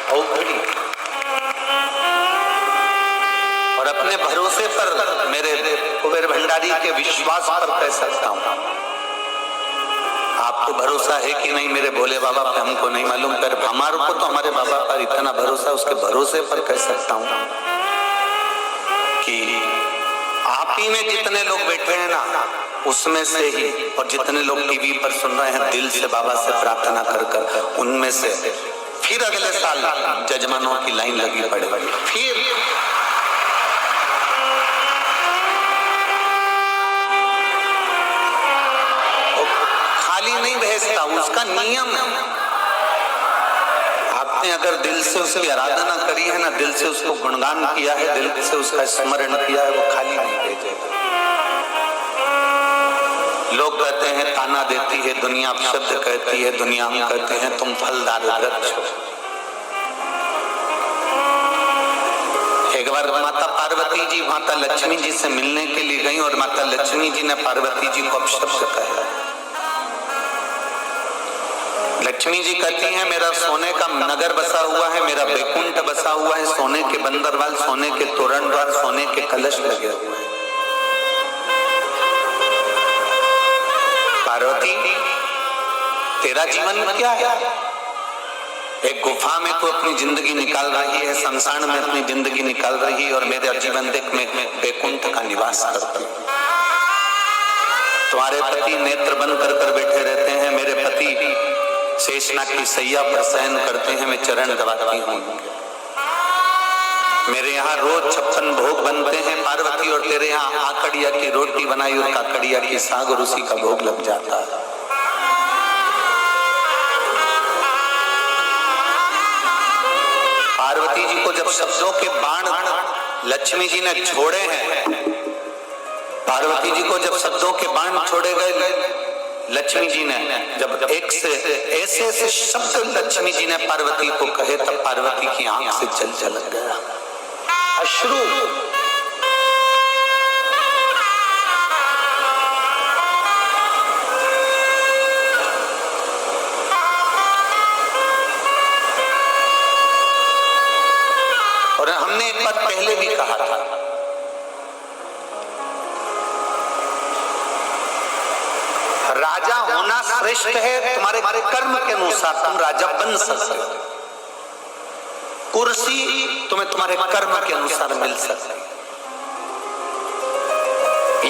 औखड़ी, और अपने भरोसे पर, मेरे कुबेर भंडारी के विश्वास पर कह सकता हूं। आपको भरोसा है कि नहीं मेरे भोले बाबा पे हमको नहीं मालूम, पर हमारे को तो हमारे बाबा पर इतना भरोसा, उसके भरोसे पर कह सकता हूं कि आप ही में जितने लोग बैठे हैं ना, उसमें से ही, और जितने लोग टीवी पर सुन रहे हैं दिल से बाबा से प्रार्थना कर कर, उनमें से फिर अगले साल जजमानों की लाइन लगी पड़ेगी। फिर खाली नहीं भेजता, उसका नियम है। आपने अगर दिल से उसकी आराधना करी है ना, दिल से उसको गुणगान किया है, दिल से उसका स्मरण किया है, वो खाली नहीं भेजेगा। लोग कहते हैं ताना देती है दुनिया, शब्द कहती है दुनिया, हम कहते हैं तुम फलदार वृक्ष हो। एक बार माता पार्वती जी माता लक्ष्मी जी से मिलने के लिए गई, और माता लक्ष्मी जी ने पार्वती जी को अपशब्द कहा। लक्ष्मी जी कहती हैं मेरा सोने का नगर बसा हुआ है, मेरा बैकुंठ बसा हुआ है, सोने के बंदरवाल, सोने के तोरणद्वार, सोने के कलश लगे हुए हैं। पार्वती तेरा जीवन क्या है? एक गुफा में तो अपनी जिंदगी निकाल रही है, संसार में अपनी जिंदगी निकाल रही है, और मेरा जीवन देख में बैकुंठ का निवास करती हूँ। तुम्हारे पति नेत्र बंद कर कर बैठे रहते हैं, मेरे पति शेषनाग की सैया पर शयन करते हैं, मैं चरण दबाती हूँ। मेरे यहाँ रोज 56 भोग बनते हैं पार्वती, और तेरे यहाँ आकड़िया की रोटी बनाई और काकड़िया की साग और उसी का भोग लग जाता है। पार्वती जी को जब शब्दों के बाण लक्ष्मी जी ने छोड़े हैं, पार्वती जी को जब शब्दों के बाण छोड़े गए लक्ष्मी जी ने, जब एक से ऐसे शब्द लक्ष्मी जी ने पार्वती को कहे, तब पार्वती की आंख से जल झलक गया, अश्रु। और हमने एक बार पहले भी कहा था, राजा होना श्रेष्ठ है, तुम्हारे कर्म के अनुसार तुम राजा बन सकते हो। कुर्सी तुम्हें तुम्हारे कर्म के अनुसार मिल सकती है।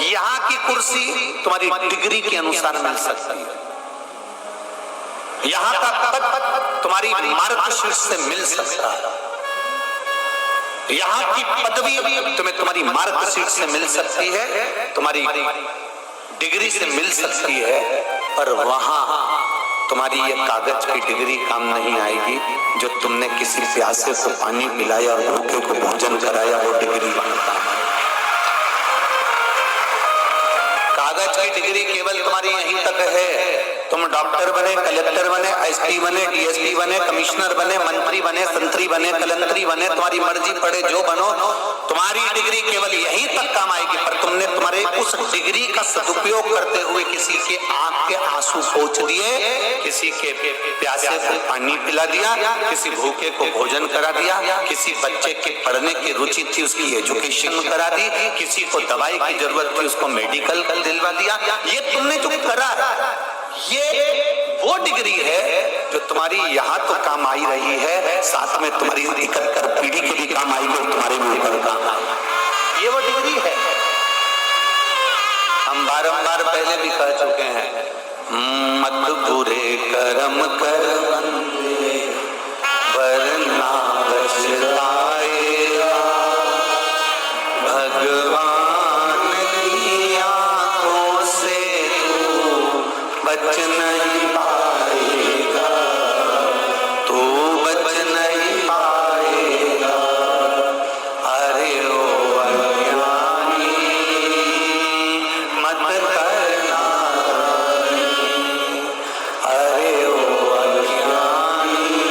यहाँ की कुर्सी तुम्हारी डिग्री के अनुसार मिल सकती है। यहाँ का पद तुम्हारी मार्गशीर्ष से मिल सकता है। यहाँ की पदवी तुम्हें तुम्हारी मार्गशीर्ष से मिल सकती है, तुम्हारी डिग्री से मिल सकती है, पर वहां तुम्हारी ये कागज की डिग्री काम नहीं आएगी। जो तुमने किसी प्यासे को पानी पिलाया और भूखे को भोजन कराया, वो डिग्री बनता है। कागज की डिग्री केवल तुम्हारी यहीं तक है। तुम डॉक्टर बने, कलेक्टर बने, एसपी बने, डीएसपी बने, कमिश्नर बने, मंत्री बने, संतरी बने, कलंतरी बने, तुम्हारी मर्जी पड़े जो बनो, तुम्हारी डिग्री केवल यहीं तक काम आएगी। पर तुमने तुम्हारे उस डिग्री का सदुपयोग करते हुए किसी के आंख के आंसू पोंछ दिए, किसी के प्यासे को पानी पिला दिया, किसी भूखे को भोजन करा दिया, किसी बच्चे के पढ़ने की रुचि थी उसकी एजुकेशन करा दी, किसी को दवाई की जरूरत थी उसको मेडिकल दिलवा दिया। ये तुमने जो करा, ये वो डिग्री है जो तुम्हारी यहाँ तो काम आई रही है, साथ में तुम्हारी 71 पीढ़ी के भी काम आएगी और तुम्हारे भी ऊपर काम आएगी। ये वो डिग्री है। हम बारंबार पहले भी कह चुके हैं, मत बुरे कर्म कर बंदे वरना पछताएगा, भगवान की आंखों से बच नहीं पाएगा, तू बच नहीं पाएगा। अरे ओ अज्ञानी मत करना, अरे ओ अज्ञानी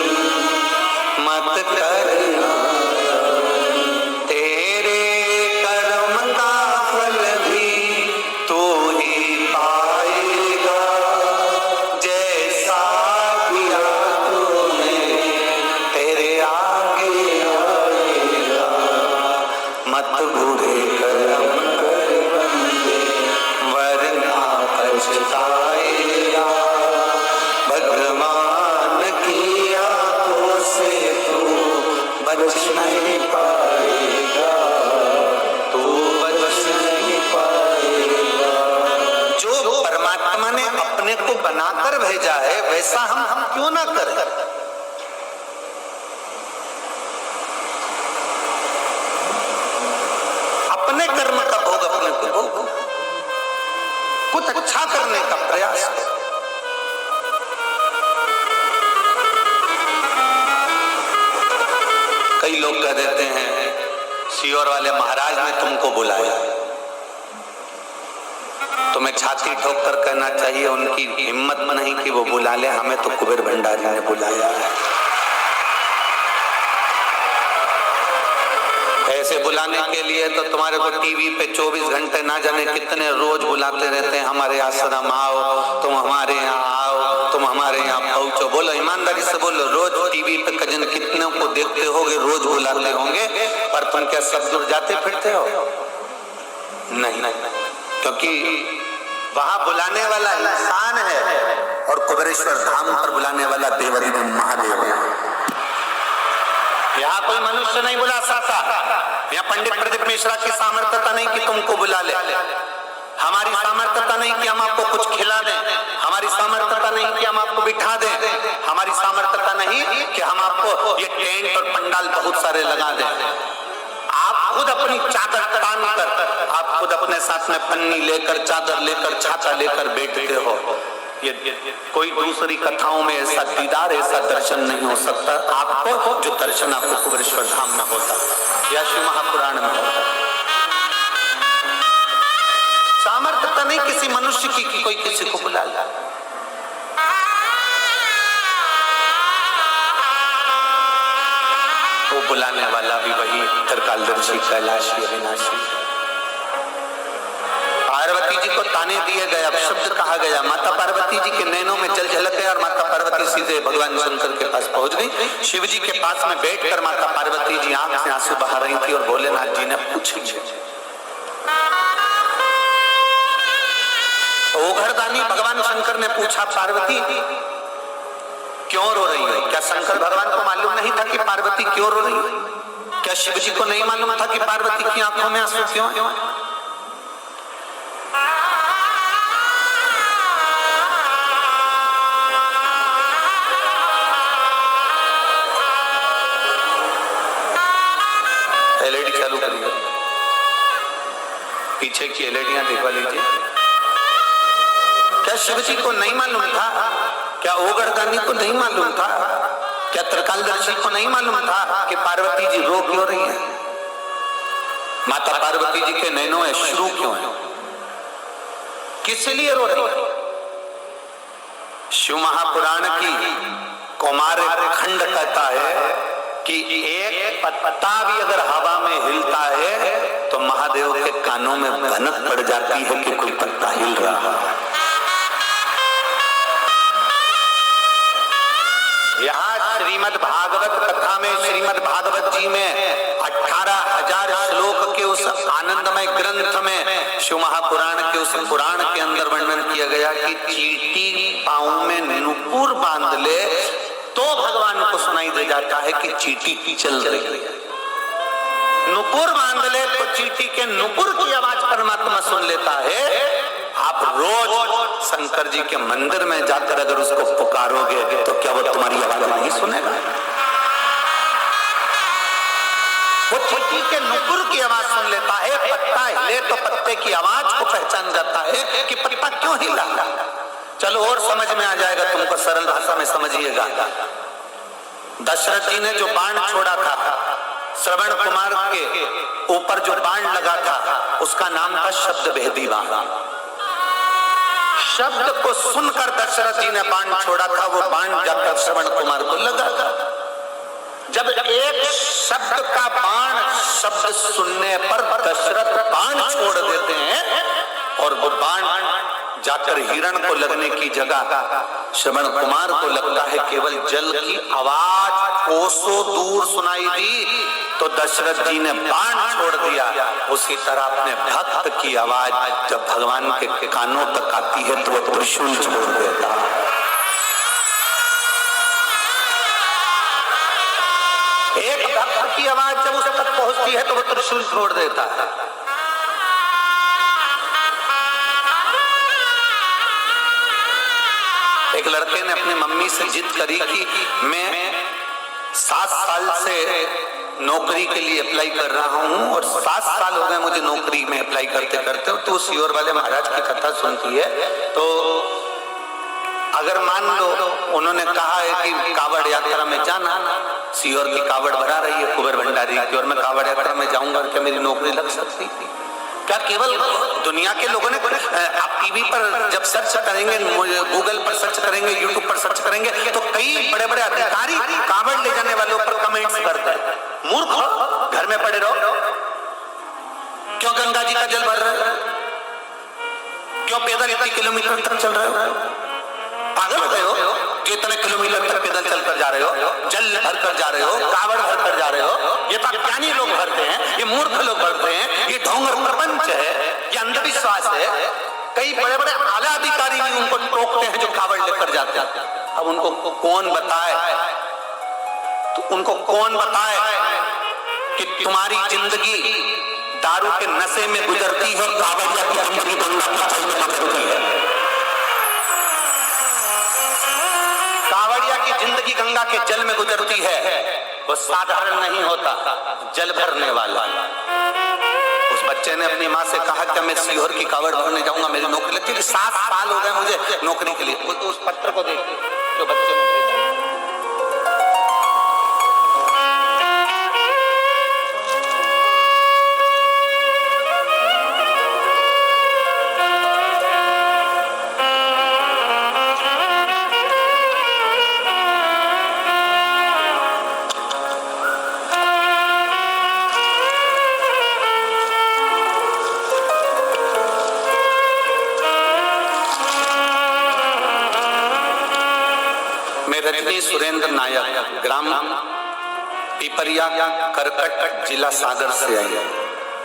कई लोग कह देते हैं सीहोर वाले महाराज ने तुमको बुलाया। तुम्हें छाती ठोक कर कहना चाहिए उनकी हिम्मत नहीं कि वो बुला ले, हमें तो कुबेर भंडारी ने बुलाया है। ऐसे बुलाने के लिए तो तुम्हारे को टीवी पे 24 घंटे ना जाने कितने रोज बुलाते रहते हैं, हमारे आश्रम आओ, तुम हमारे यहाँ आओ, तुम हमारे यहाँ पहुंचो। बोलो ईमानदारी से बोलो, रोज टीवी पे कजन कितने को देखते होगे, रोज बुलाते होंगे, पर तुम क्या सब दूर जाते फिरते हो? नहीं, क्योंकि वहां बुलाने वाला इंसान है और कुबेरेश्वर धाम पर बुलाने वाला देवरी महादेव है। यहाँ कोई मनुष्य नहीं बुला सकता। यहाँ पंडित प्रदीप मिश्रा की सामर्थ्यता नहीं कि तुमको बुला ले, हमारी सामर्थ्यता नहीं कि हम आपको कुछ खिला दें, हमारी सामर्थ्यता नहीं कि हम आपको बिठा दें, हमारी सामर्थ्यता नहीं कि हम आपको ये टेंट और पंडाल बहुत सारे लगा दें। आप खुद अपनी चादर तान कर, आप खुद अपने साथ में पन्नी लेकर, चादर लेकर, छाता लेकर बैठते हो। ये कोई दूसरी कथाओं में ऐसा दीदार, ऐसा दर्शन नहीं हो सकता आपको जो दर्शन आपको कुबेरेश्वर धाम में होता या शिव महापुराण में होता। सामर्थ्यता नहीं किसी मनुष्य की कि कोई किसी को बुला ले। वो बुलाने वाला भी वही त्रिकालदर्शी, कैलाशी, अविनाशी। पार्वती जी को ताने दिए गए, अपशब्द कहा गया। माता पार्वती जी के नैनों में जल झलक गया और माता पार्वती सीधे भगवान शंकर के पास पहुंच गई। शिव जी के पास में बैठकर माता पार्वती जी आंख से आंसू बहा रही थी और भोलेनाथ जी ने पूछा, ओघरदानी भगवान शंकर ने पूछा, पार्वती क्यों रो रही है? क्या शंकर भगवान को मालूम नहीं था कि पार्वती क्यों रो रही है? क्या शिव जी को नहीं मालूम था कि पार्वती की आंखों में आंसू क्यों है? एलईडी चालू करिए, पीछे की एलईडियां दिखवा लीजिए। क्या शिव जी को नहीं मालूम था? क्या ओघरदानी को नहीं मालूम था? क्या त्रिकालदर्शी को नहीं मालूम था कि पार्वती जी रो क्यों रही है? माता पार्वती जी के नैनों में अश्रु क्यों है? किस लिए रो रही है? शिव महापुराण की कौमार खंड कहता है कि एक पत्ता भी अगर हवा में हिलता है तो महादेव के कानों में भनक पड़ जाती है कि कोई पत्ता हिल रहा है। यहाँ श्रीमद् भागवत कथा में, श्रीमद् भागवत जी में 18,000 श्लोक के उस आनंदमय ग्रंथ में शिव महापुराण के उस पुराण के अंदर वर्णन किया गया कि चींटी पांव में नुपुर बांध ले तो भगवान को सुनाई दे जाता है कि चींटी चल रही है। नुपुर बांध ले तो चींटी के नुपुर की आवाज परमात्मा सुन लेता है। आप रोज शंकर जी के मंदिर में जाकर अगर उसको पुकारोगे तो क्या वो तुम्हारी आवाज नहीं सुनेगा? वो चींटी के नुपुर की आवाज सुन लेता है। पत्ता हिले तो पत्ते की आवाज को पहचान जाता है कि पत्ता क्यों हिला। चलो और समझ में आ जाएगा तुमको, सरल भाषा में समझिएगा। दशरथ जी ने जो बाण छोड़ा था, श्रवण कुमार के ऊपर जो बाण लगा था, उसका नाम था शब्द भेदी बाण। शब्द को सुनकर दशरथ जी ने बाण छोड़ा था, वो बाण जाकर श्रवण कुमार को लगा था। जब एक शब्द का बाण शब्द सुनने पर दशरथ बाण छोड़ देते हैं और वो बाण जाकर हिरण को लगने की जगह श्रवण कुमार को लगता है केवल जल की आवाज कोसों दूर सुनाई दी, तो दशरथ जी ने बाण छोड़ दिया। उसी तरह अपने भक्त की आवाज जब भगवान के कानों तक आती है तो वो त्रिशूल छोड़ देता है। एक भक्त की आवाज जब उस तक पहुंचती है तो वो त्रिशूल छोड़ देता है। एक लड़के ने अपनी मम्मी से जिद करी कि मैं 7 साल से नौकरी के लिए अप्लाई कर रहा हूं और 7 साल हो गए मुझे नौकरी में अप्लाई करते करते। तो सीहोर वाले महाराज की कथा सुनती है तो अगर मान लो उन्होंने कहा है कि कावड़ यात्रा में जाना, सीहोर की कावड़ भरा रही है कुबेर भंडारी की, और मैं कावड़ यात्रा में जाऊंगा और क्या मेरी नौकरी लग सकती? क्या केवल दुनिया के लोगों ने? आप टीवी पर जब सर्च करेंगे, गूगल पर सर्च करेंगे, यूट्यूब पर सर्च करेंगे, तो कई बड़े बड़े अधिकारी कावड़ ले जाने वालों पर कमेंट्स करते हैं, मूर्ख हो, घर में पड़े रहो, क्यों गंगा जी का जल भर रहे हो, क्यों पैदल इतने किलोमीटर तक चल रहे हो, पागल हो गए हो जो इतने किलोमीटर तक पैदल चलकर जा रहे हो, जल भर कर जा रहे हो, कावड़ भर कर जा रहे हो? ये तो ज्ञानी लोग भरते हैं, ये मूर्ख लोग भरते हैं, ये ढोंग और प्रपंच है, ये अंधविश्वास है। कई बड़े बड़े आला अधिकारी भी उनको टोकते हैं जो कावड़ लेकर जाते हैं। अब उनको कौन बताए, तो उनको कौन बताए कि तुम्हारी जिंदगी दारू के नशे में गुजरती है, कावड़िया की जिंदगी गंगा के जल में गुजरती है। कावड़िया की जिंदगी गंगा के जल में गुजरती है, वो साधारण नहीं होता, जल भरने वाला। उस बच्चे ने अपनी माँ से कहा कि मैं सीहोर की कावड़ भरने जाऊंगा, मेरी नौकरी लगती है। 7 साल हो गए मुझे नौकरी के लिए। उस पत्र को देखिए जो बच्चे ने भेजा। रजनी सुरेंद्र नायक, ग्राम पिपरिया, करकट, जिला सागर से आई।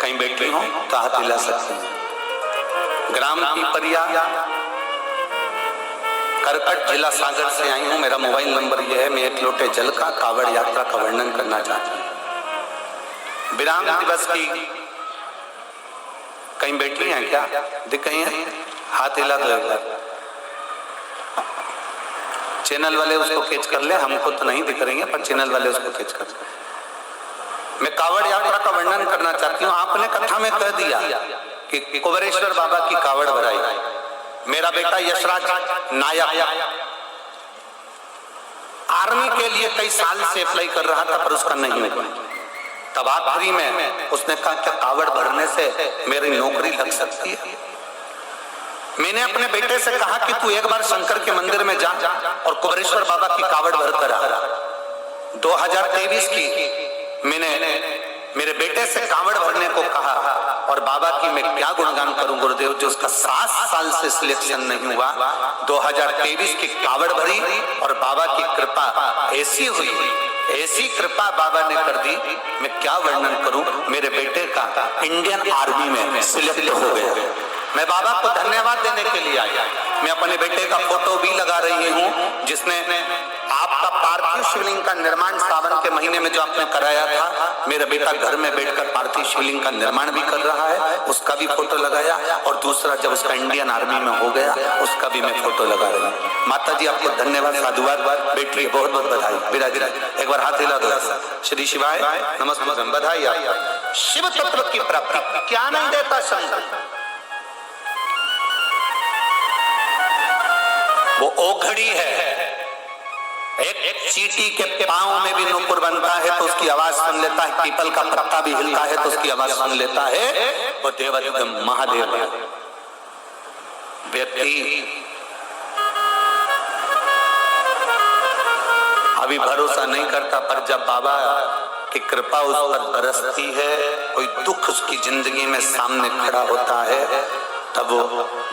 कहीं बैठी हो तो हाथ हिला सकते हैं। ग्राम पिपरिया, करकट, जिला सागर से आई हूं। मेरा मोबाइल नंबर यह है। मैं 1 लोटे जल का कावड़ यात्रा का वर्णन करना चाहती हूँ। विराम दिवस की कहीं बैठी हैं क्या? दिख गई हैं? हाथ हिला दो एक बार। चैनल वाले उसको कैच कर ले, हमको तो नहीं दिख रही है, पर चैनल वाले उसको कैच कर ले। मैं कावड़ यात्रा का वर्णन करना चाहती हूँ। आपने कथा में कह दिया कि कुबेरेश्वर बाबा की कावड़ भराई। मेरा बेटा यशराज नायक आर्मी के लिए कई साल से अप्लाई कर रहा था, पर उसका नहीं हुआ। तब आखिरी में उसने कहा क्या कावड़ भरने से मेरी नौकरी लग सकती है? मैंने अपने बेटे से कहा कि तू एक बार शंकर के मंदिर में जा और कुबेरेश्वर बाबा की कावड़ भर कर आ। 2023 की मैंने मेरे बेटे से कावड़ भरने को कहा, और बाबा की मैं क्या गुणगान करूं गुरुदेव, जो उसका 7 साल से सिलेक्शन नहीं हुआ। 2023 की कावड़ भरी और बाबा की कृपा ऐसी हुई, ऐसी कृपा बाबा ने कर दी, मैं क्या वर्णन करूं। मेरे बेटे का इंडियन आर्मी में सिलेक्ट हो गया। मैं बाबा को धन्यवाद देने के लिए आया। मैं अपने बेटे का फोटो भी लगा रही हूँ, जिसने आपका पार्थिव शिवलिंग का निर्माण सावन के महीने में जो आपने कराया था। मेरा बेटा घर में बैठकर पार्थिव शिवलिंग का निर्माण भी कर रहा है, उसका भी फोटो लगाया। और दूसरा जब उसका इंडियन आर्मी में हो गया, उसका भी मैं फोटो लगा रही हूँ। माता जी आपको धन्यवाद, साधुवाद, बेटी बहुत बहुत बधाई। विराज एक बार हाथ हिला दो। श्री शिवाय नमस्ते, बधाई आपको। शिव तत्व की प्राप्ति क्या नहीं देता संत, वो ओघड़ी है। एक चींटी के पांव में भी नुपुर बनता है तो उसकी आवाज सुन लेता है, पीपल का पत्ता भी हिलता है तो उसकी आवाज सुन लेता है। वो देवाधिदेव महादेव है। व्यक्ति अभी भरोसा नहीं करता, पर जब बाबा की कृपा उस पर बरसती है, कोई दुख उसकी जिंदगी में सामने खड़ा होता है, तब वो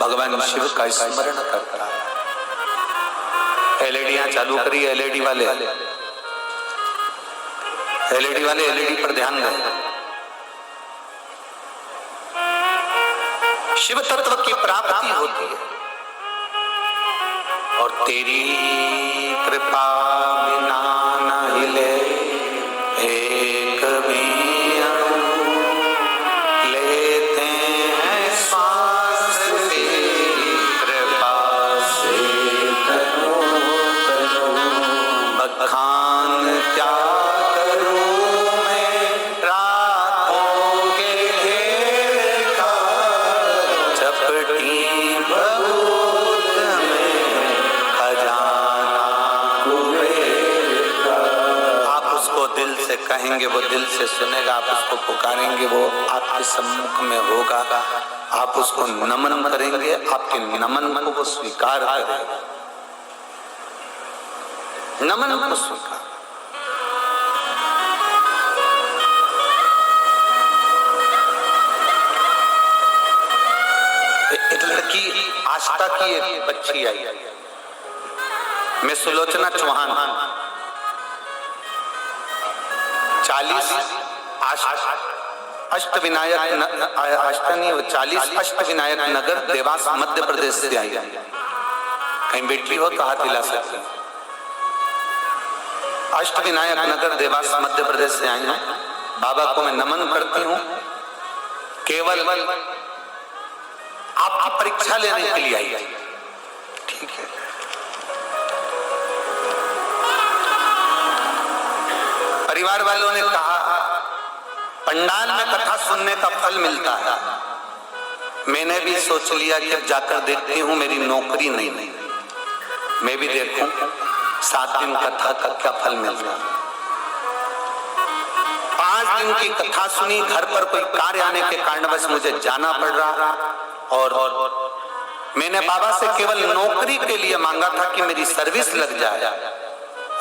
भगवान शिव का स्मरण करता है। एलईडियां चालू करी, एलईडी वाले एलईडी पर ध्यान दें। शिव तत्व की प्राप्ति होती है, और तेरी कृपा बिना न हिले एक भी अणु, लेते हैं सांस तेरी कृपा से बखान क्या करूं मैं रातों के घेर का, चपटी बबूत में खजाना कुबेर दिल से कहेंगे वो दिल से सुनेगा, आप उसको पुकारेंगे वो आपके सम्मुख में होगा, आप उसको नमन करेंगे, आपके नमन को वो स्वीकार करेगा, नमन को स्वीकार। एक लड़की आस्था की एक बच्ची आई, मैं सुलोचना चौहान, 40 अष्टविनायक 40 अष्टविनायक नगर देवास मध्य प्रदेश से आई। कहीं बेटी हो तो हाथ हिला सकते हैं। अष्टविनायक नगर देवास मध्य प्रदेश से आई हूं। बाबा को मैं नमन करती हूं, केवल आपकी परीक्षा लेने के लिए आई। ठीक है, परिवार वालों ने कहा पंडाल में कथा सुनने का फल मिलता है। मैंने भी सोच लिया कि अब जाकर देखती हूं, मेरी नौकरी नहीं, मैं भी देखूं 7 दिन कथा का क्या फल मिलता है। 5 दिन की कथा सुनी, घर पर कोई कार्य आने के कारणवश मुझे जाना पड़ रहा और मैंने बाबा से केवल नौकरी के लिए मांगा था कि मेरी सर्विस लग जाए,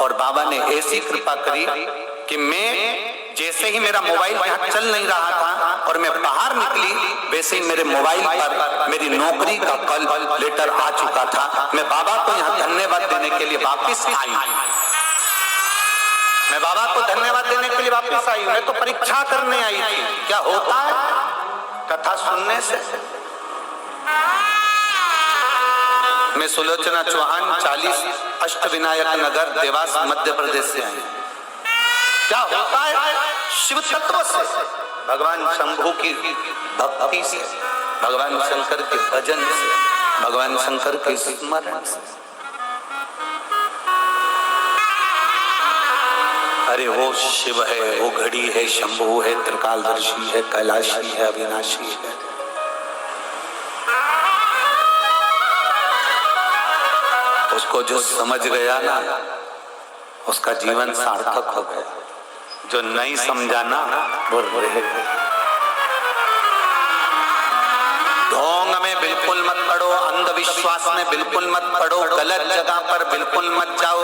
और बाबा ने ऐसी कृपा करी कि मैं जैसे ही मेरा मोबाइल यहाँ चल नहीं रहा था और मैं बाहर निकली, वैसे ही मेरे मोबाइल पर मेरी नौकरी का कॉल लेटर आ चुका था। मैं बाबा को यहाँ धन्यवाद देने के लिए वापस आई। मैं बाबा को धन्यवाद देने के लिए वापस आई। मैं तो परीक्षा करने आई थी, क्या होता है कथा सुनने से। मैं सुलोचना चौहान, 40 अष्टविनायक नगर देवास मध्य प्रदेश से आई। क्या होता है शिव तत्व से, भगवान शंभू की भक्ति से, भगवान शंकर के भजन से, भगवान शंकर के स्मरण से। अरे वो शिव है, वो घड़ी है, शंभू है, त्रिकालदर्शी है, कैलाशी है, अविनाशी है। उसको जो समझ गया ना, उसका जीवन सार्थक हो गया। जो नहीं समझा ना, वो रह गया। ढोंग में बिल्कुल मत पड़ो, अंधविश्वास में बिल्कुल मत पड़ो, गलत जगह पर बिल्कुल मत जाओ,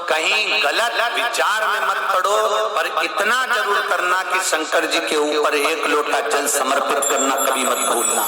कहीं गलत विचार में मत पड़ो, पर इतना जरूर करना कि शंकर जी के ऊपर 1 लोटा जल समर्पित करना कभी मत भूलना।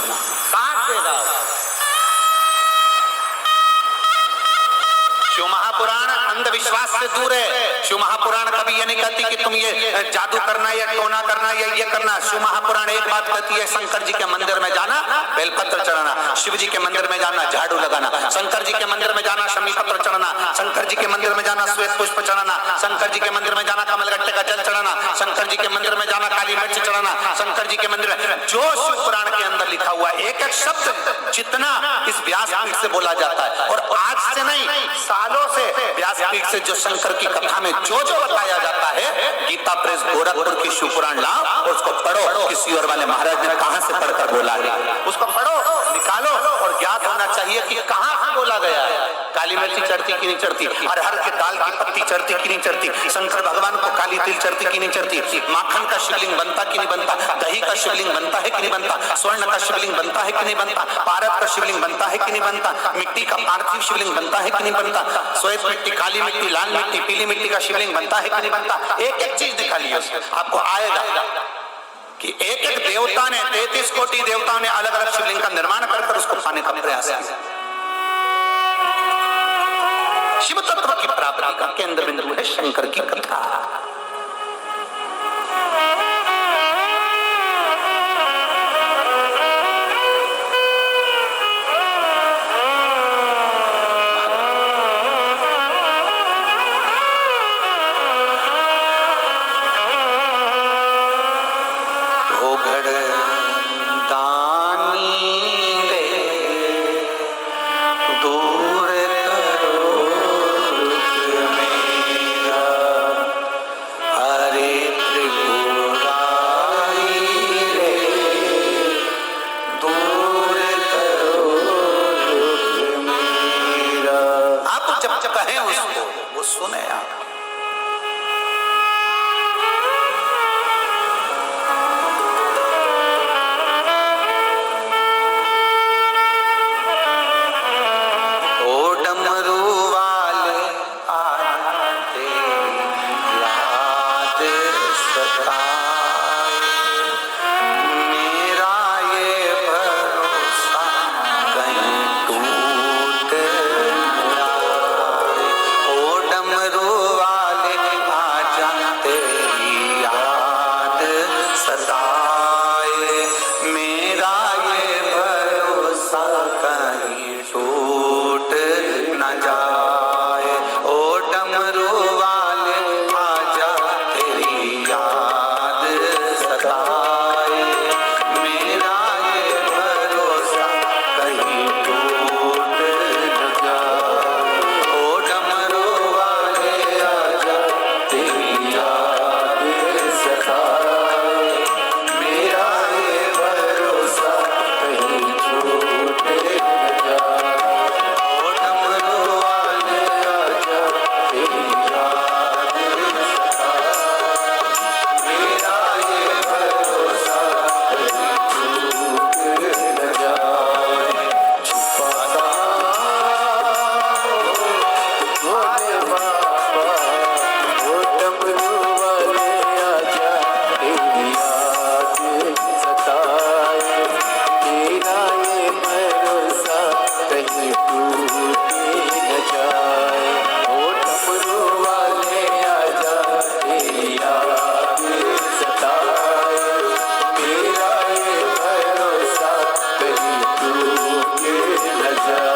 शिव महापुराण अंधविश्वास से दूर है। शिव महापुराण कभी ये नहीं कहती कि तुम ये जादू करना या टोना करना या ये करना। शिव महापुराण एक बात कहती है, शंकर जी के मंदिर में जाना, बेलपत्र चढ़ाना, शिव जी के मंदिर में जाना, झाड़ू लगाना, शंकर जी के मंदिर में जाना, शमी पत्र चढ़ाना, शंकर जी के मंदिर में जाना, श्वेत पुष्प चढ़ाना, शंकर जी के मंदिर में जाना, कमलगट्टे का जल चढ़ाना, शंकर जी के मंदिर में जाना, काली मिर्च चढ़ाना, शंकर जी के मंदिर में। जो शिव पुराण के अंदर लिखा हुआ एक एक शब्द जितना इस व्यासपीठ से बोला जाता है, और आज से नहीं सालों से व्यासपीठ से जो शंकर की कथा में जो जो बताया जाता है, गीता प्रेस गोरखपुर की शिव पुराण लाओ और उसको पढ़ो। किसी और वाले महाराज ने कहां से पढ़कर बोला है, उसको पढ़ो, निकालो, और ज्ञात होना चाहिए कि कहां से बोला गया है। काली मिर्ची चढ़ती कि नहीं चढ़ती, अरहर के दाल की पत्ती चढ़ती कि नहीं चढ़ती, शंकर भगवान को काली तिल चढ़ती कि नहीं चढ़ती, माखन का शिवलिंग बनता कि नहीं बनता, दही का शिवलिंग बनता है कि नहीं बनता, स्वर्ण का शिवलिंग बनता है कि नहीं बनता, पारद का शिवलिंग बनता है कि नहीं बनता, मिट्टी का पार्थिव शिवलिंग बनता है कि नहीं बनता, श्वेत मिट्टी, काली मिट्टी, लाल मिट्टी, पीली मिट्टी का शिवलिंग बनता है कि नहीं बनता। एक एक चीज निकालिए, आपको आएगा कि एक एक देवता ने, 33 कोटि देवताओं ने अलग अलग शिवलिंग का निर्माण कर उसको पाने का प्रयास किया। शिव तत्व की प्राप्ति का केंद्र बिंदु है शंकर की कथा। सताए, मेरा ये भरोसा कहीं छूटे न जाए। ओ डमरू वाले आजा, तेरी याद सताए, मेरा ये भरोसा कहीं छूटे न जाए। छुपा भोले बाबा, ओ डमरू वाले आजा, तेरी याद सताए, मेरा ये भरोसा कहीं टूटे न जाए। ओ डमरू वाले आजा, तेरी याद सताए, मेरा ये भरोसा कहीं टूटे न जाए।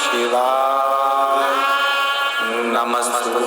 शिवाय नमस्तु।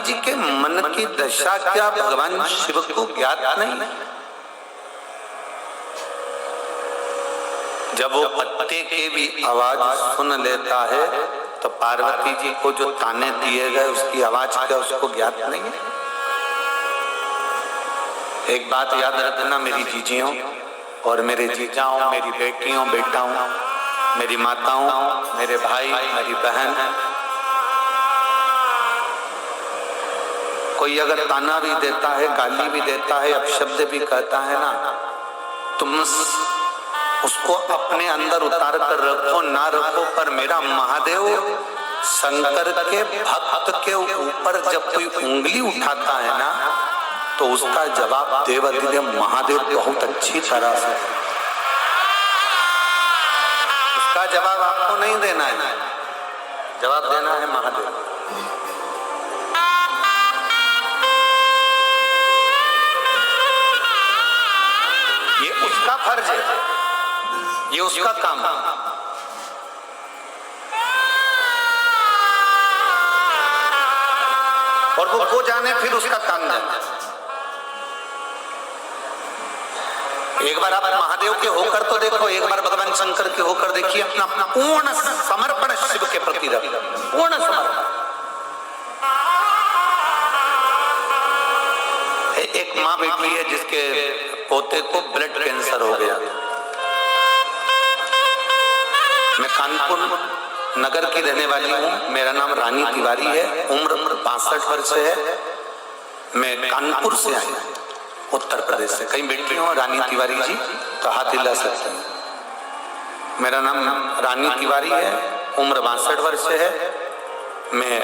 जी के मन की दशा क्या भगवान शिव को ज्ञात नहीं? जब वो पत्ते की भी आवाज सुन लेता है तो पार्वती जी को जो ताने दिए गए उसकी आवाज क्या उसको ज्ञात नहीं है? एक बात याद रखना मेरी जीजियों और मेरे जीजाओं, मेरी बेटियों बेटाओं, मेरी माताओं, मेरे भाई, मेरी बहन, कोई अगर ताना भी देता है, गाली भी देता है, अपशब्द भी कहता है ना, तुम उसको अपने अंदर उतार कर रखो ना रखो, पर मेरा महादेव शंकर के भक्त के ऊपर जब कोई उंगली उठाता है ना तो उसका जवाब देवाधिदेव महादेव बहुत अच्छी तरह से, उसका जवाब आपको नहीं देना है, जवाब देना है महादेव। ये उसका फर्ज है, ये उसका काम है। और वो जाने फिर उसका काम जाने। एक बार आप महादेव के होकर तो देखो, एक बार भगवान शंकर के होकर देखिए, अपना अपना पूर्ण समर्पण शिव के प्रति रखिए, पूर्ण समर्पण। एक माँ बेटी है जिसके पोते को ब्लड कैंसर हो गया। मैं कानपुर नगर की रहने वाली हूँ, मेरा नाम रानी तिवारी है, उम्र 62 वर्ष है। मैं कानपुर से आई हूँ, उत्तर प्रदेश से। कहीं बैठी हो रानी तिवारी जी तो हाथ हिला सकते हैं। मेरा नाम रानी तिवारी है, उम्र 62 वर्ष है। मैं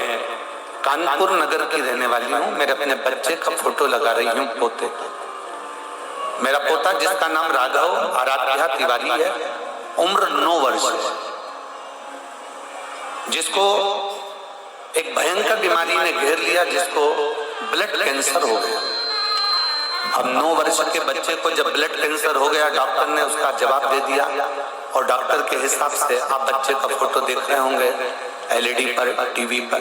कानपुर नगर की रहने वाली हूँ। मेरे अपने बच्चे का फोटो लगा रही हूँ, पोते। मेरा पोता जिसका नाम राघव आराध्या तिवारी है, उम्र 9 वर्ष है, जिसको एक भयंकर बीमारी ने घेर लिया, जिसको ब्लड कैंसर हो गया। अब 9 वर्ष के बच्चे को जब ब्लड कैंसर हो गया, डॉक्टर ने उसका जवाब दे दिया और डॉक्टर के हिसाब से आप बच्चे का फोटो देख रहे होंगे एलईडी पर, टीवी पर,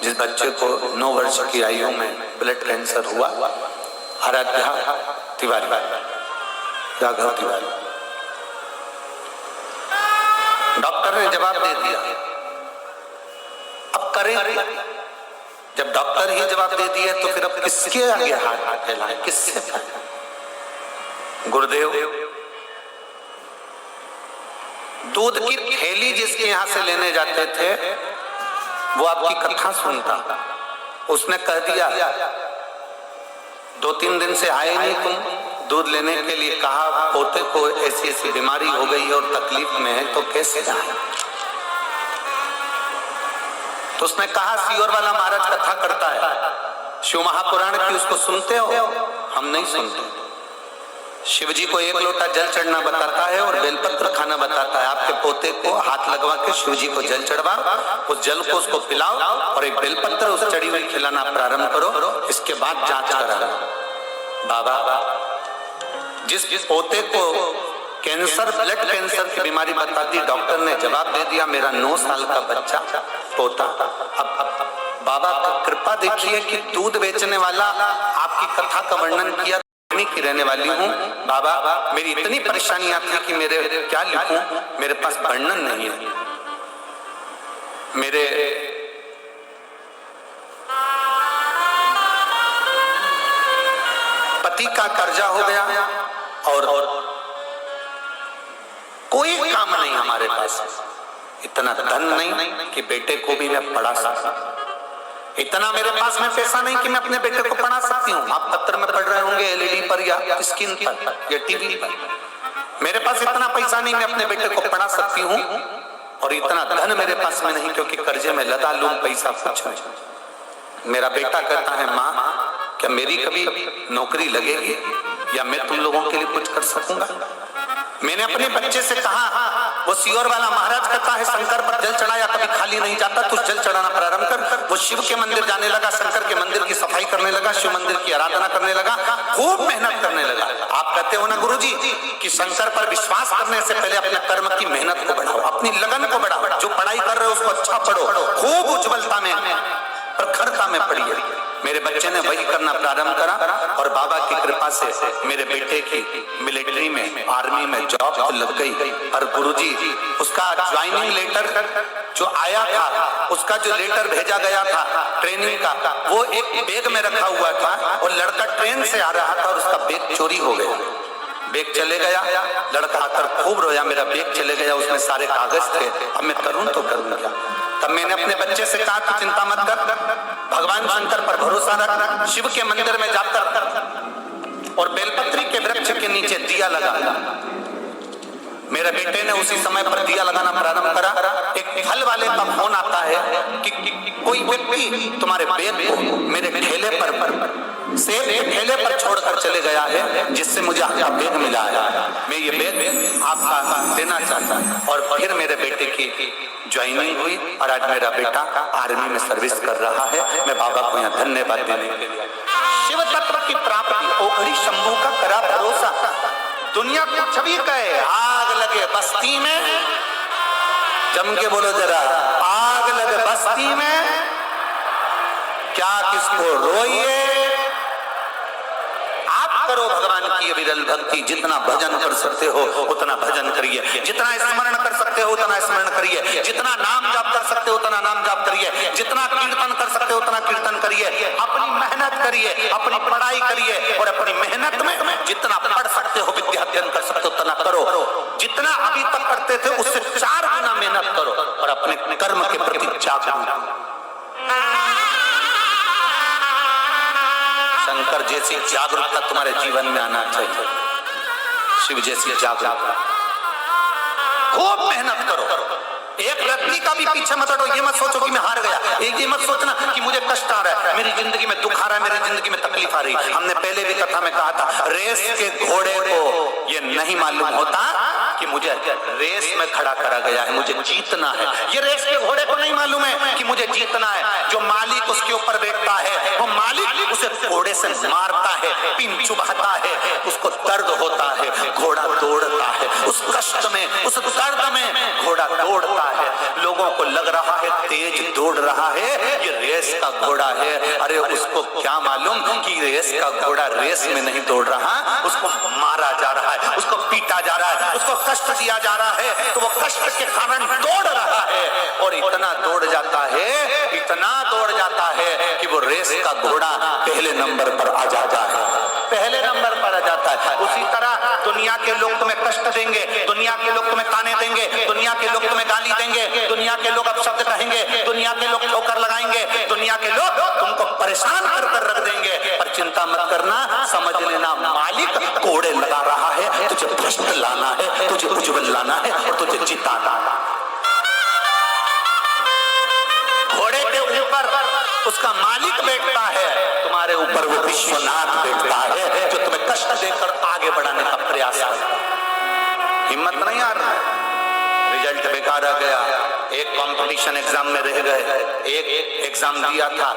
जिस बच्चे को 9 वर्ष की आयु में ब्लड कैंसर हुआ, आराध्या तिवारी, राघव तिवारी। डॉक्टर ने जवाब दे दिया, अब करें। जब डॉक्टर ही जवाब दे दिए तो फिर अब किसके आगे हाथ फैलाएं, किससे फैलाएं? गुरुदेव, दूध की थैली जिसके यहां से लेने जाते थे वो आपकी कथा सुनता, उसने कह दिया 2-3 दिन से आए नहीं तुम दूध लेने के लिए, कहा पोते को ऐसी ऐसी बीमारी हो गई और तकलीफ में है, तो कैसे आए? तो उसने कहा सियोर वाला महाराज कथा करता है, शिव महापुराण की, उसको सुनते हो? हम नहीं सुनते। शिव जी को 1 लोटा जल चढ़ना बताता है और बेलपत्र खाना बताता है। आपके पोते को हाथ लगवा के शिव जी को जल चढ़वाओ, उस जल को उसको पिलाओ और एक बेलपत्र उस चढ़ी हुई खिलाना प्रारंभ करो, इसके बाद जांच कराओ। बाबा, जिस पोते को कैंसर, ब्लड कैंसर की बीमारी बता दी, डॉक्टर ने जवाब दे दिया मेरा 9 साल का बच्चा पोता। अब बाबा कृपा देखिए कि दूध बेचने वाला आपकी कथा का वर्णन किया, की रहने वाली हूँ। बाबा, मेरी इतनी परेशानियां थी कि मेरे क्या लिखूं, मेरे पास वर्णन नहीं है। मेरे पति का कर्जा हो गया और कोई काम नहीं हमारे पास, इतना धन नहीं कि बेटे को भी मैं पढ़ा सकूं, इतना मेरे पास में पैसा नहीं कि मैं अपने बेटे को पढ़ा सकती हूँ। आप पत्र में पढ़ रहे होंगे एलईडी पर या स्क्रीन पर या टीवी पर, मेरे पास इतना पैसा नहीं मैं अपने बेटे को पढ़ा सकती हूँ, और इतना धन मेरे पास में नहीं क्योंकि कर्जे में लदा लूं पैसा कुछ नहीं। मेरा बेटा कहता है माँ क्या मेरी कभी नौकरी लगेगी या मैं तुम लोगों के लिए कुछ कर सकूंगा? मैंने अपने बच्चे से कहा वो सियोर वाला महाराज कहता है शंकर पर जल चढ़ाया कभी खाली नहीं जाता, तू जल चढ़ाना प्रारंभ कर। वो शिव के मंदिर जाने लगा, शंकर के मंदिर की सफाई करने लगा, शिव मंदिर की आराधना करने लगा, खूब मेहनत करने लगा। आप कहते हो ना गुरुजी कि शंकर पर विश्वास करने से पहले अपने कर्म की मेहनत को बढ़ाओ, अपनी लगन को बढ़ाओ, जो पढ़ाई कर रहे हो उसको अच्छा पढ़ो, खूब उज्ज्वलता में प्रखरता में पढ़िए, बच्चे ने वही करना प्रारंभ करा और बाबा की कृपा से मेरे बेटे की मिलिट्री में, आर्मी में जॉब तो लग गई। पर गुरुजी उसका ज्वाइनिंग लेटर जो आया था, उसका जो लेटर भेजा गया था ट्रेनिंग का, वो एक बैग में रखा हुआ था और लड़का ट्रेन से आ रहा था और उसका बैग चोरी हो गया। बैग चले गया, लड़का आकर खूब रोया, मेरा बैग चले गया, उसमें सारे कागज थे, अब मैं करूं तो करूं क्या। तब मैंने अपने बच्चे से कहा कि चिंता मत कर, भगवान शंकर पर भरोसा रख, शिव के मंदिर में जाकर और बेलपत्री के वृक्ष के नीचे दिया लगा। मेरे बेटे ने उसी समय पर दिया लगाना प्रारंभ करा। एक फल वाले का फोन आता है कि कोई व्यक्ति तुम्हारे बैग को मेरे ठेले पर सेब के ठेले पर छोड़कर चले गया है, जिससे मुझे आपका बैग मिला है, मैं ये बैग आपका देना चाहता हूं। और फिर मेरे बेटे की ज्वाइनिंग हुई और आज मेरा बेटा आर्मी में सर्विस कर रहा है। मैं बाबा को यहाँ धन्यवाद देने के लिए। शिव तत्व की प्राप्ति, ओखरी शंभू का करा भरोसा। दुनिया कुछ भी कहे, आग लगे बस्ती में, जम के बोलो जरा, आग लगे बस्ती में, क्या किसको रोइए, करो भगवान की विरल भक्ति। जितना भजन कर सकते हो उतना भजन करिए, जितना स्मरण कर सकते हो उतना स्मरण करिए, जितना नाम जाप कर सकते हो उतना नाम जाप करिए, जितना कीर्तन कर सकते हो उतना कीर्तन करिए। अपनी मेहनत करिए, अपनी पढ़ाई करिए और अपनी मेहनत में जितना पढ़ सकते हो, विद्या अध्ययन कर सकते हो उतना करो। जितना अभी तक करते थे उससे 4 गुना मेहनत करो और अपने कर्म के प्रति जागरूक। शंकर जैसी जागरूकता तुम्हारे जीवन में आना चाहिए, शिव जैसी जागरूकता। खूब मेहनत करो, एक व्यक्ति का भी पीछे मत हटो। ये मत सोचो कि मैं हार गया, ये मत सोचना कि मुझे कष्ट आ रहा है, मेरी जिंदगी में दुख आ रहा है, मेरी जिंदगी में तकलीफ आ रही है। हमने पहले भी कथा में कहा था, रेस के घोड़े को ये नहीं मालूम होता कि मुझे रेस में खड़ा करा गया है, मुझे जीतना है। ये रेस के घोड़े को नहीं मालूम है कि मुझे जीतना है। जो मालिक उसके ऊपर बैठता है, वो मालिक उसे घोड़े से मारता है, पिन चुभाता है, उसको दर्द होता है, घोड़ा दौड़ता है। उस कष्ट में, उस दर्द में घोड़ा दौड़ता है। लोगों को लग रहा है तेज दौड़ रहा है, ये रेस का घोड़ा है। अरे उसको क्या मालूम कि रेस का घोड़ा रेस में नहीं दौड़ रहा, उसको मारा जा रहा है, उसको पीटा जा रहा है, उसको कष्ट दिया जा रहा है, तो वो कष्ट के कारण दौड़ रहा है। और इतना दौड़ जाता है, इतना दौड़ जाता है कि वो रेस का घोड़ा पहले नंबर पर आ जाता है, पहले नंबर पर आ जाता है। उसी तरह दुनिया के लोग तुम्हें कष्ट देंगे, दुनिया के लोग तुम्हें ताने देंगे, दुनिया के लोग तुम्हें गाली देंगे, दुनिया के लोग अपशब्द कहेंगे, दुनिया के लोग ठोकर लगाएंगे, दुनिया के लोग तुमको परेशान कर रख देंगे। पर चिंता मत करना, समझ लेना मालिक घोड़े लगा रहा है, तुझे भ्रष्ट लाना है, तुझे उज्जवल लाना है और तुझे जिताना। घोड़े के ऊपर उसका मालिक बैठता है, तुम्हारे ऊपर वो विश्वनाथ बैठता है, जो तुम्हें कष्ट देकर आगे बढ़ाने का प्रयास करता है। हिम्मत नहीं आ रहा है, रिजल्ट बेकार आ गया, एक कंपटीशन एग्जाम में रह गए, एक एग्जाम दिया था